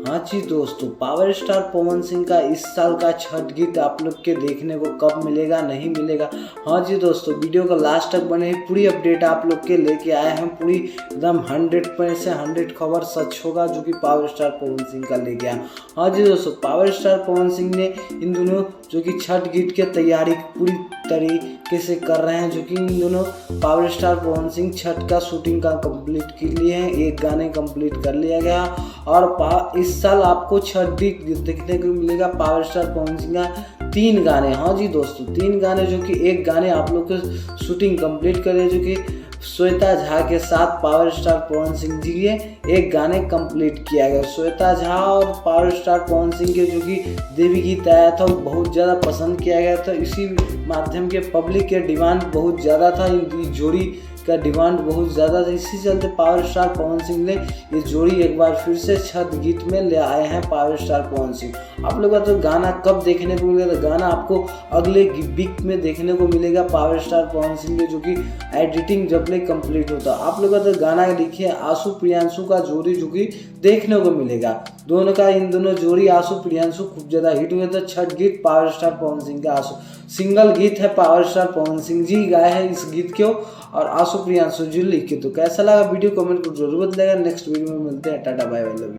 हाँ जी दोस्तों, power star Pawan Singh का इस साल का छठ गीत आप लोग के देखने को कब मिलेगा, नहीं मिलेगा। हाँ जी दोस्तों, वीडियो का लास्ट तक बने, पूरी अपडेट आप लोग के लेके आए हैं। पूरी एकदम 100% खबर सच होगा जो कि पावर स्टार पवन सिंह का लेके आया। हाँ जी दोस्तों, पावर स्टार पवन सिंह ने इन दोनों जो कि छठ गीत की तैयारी पूरी तरीके से कर रहे हैं, जो कि इन दोनों पावर स्टार पवन सिंह छठ का शूटिंग का कंप्लीट कर लिए हैं। एक गाने कंप्लीट कर लिया गया और इस साल आपको छठ गीत देखने को मिलेगा पावर स्टार पवन सिंह का 3 गाने। हाँ जी दोस्तों, 3 गाने, जो कि एक गाने आप लोग के शूटिंग कंप्लीट करे, जो कि श्वेता झा के साथ पावर स्टार पवन सिंह जी के एक गाने कंप्लीट किया गया। श्वेता झा और पावर स्टार पवन सिंह के जो कि देवी गीत आया था वो बहुत ज़्यादा पसंद किया गया था। इसी माध्यम के पब्लिक के डिमांड बहुत ज़्यादा था, इन जोड़ी का डिमांड बहुत ज़्यादा था। इसी चलते पावर स्टार पवन सिंह ने ये जोड़ी एक बार फिर से छठ गीत में ले आए हैं पावर स्टार पवन सिंह। आप लोगों का तो गाना कब देखने को मिलेगा? तो गाना आपको अगले वीक में देखने को मिलेगा पावर स्टार पवन सिंह के, जो कि एडिटिंग जब ले कंप्लीट होता। आप लोगों का तो गाना लिखिए आशु प्रियांशु का जोड़ी जो कि देखने को मिलेगा। दोनों का, इन दोनों जोड़ी आशु प्रियांशु खूब ज़्यादा हिट हुए थे। छठ गीत पावर स्टार पवन सिंह का आशु सिंगल गीत है, पावर स्टार पवन सिंह जी गाए हैं इस गीत को और आशु प्रियांशु जी लिखे। तो कैसा लगा वीडियो कमेंट को जरूर बताइएगा। नेक्स्ट वीडियो में मिलते हैं। Tata bye bye.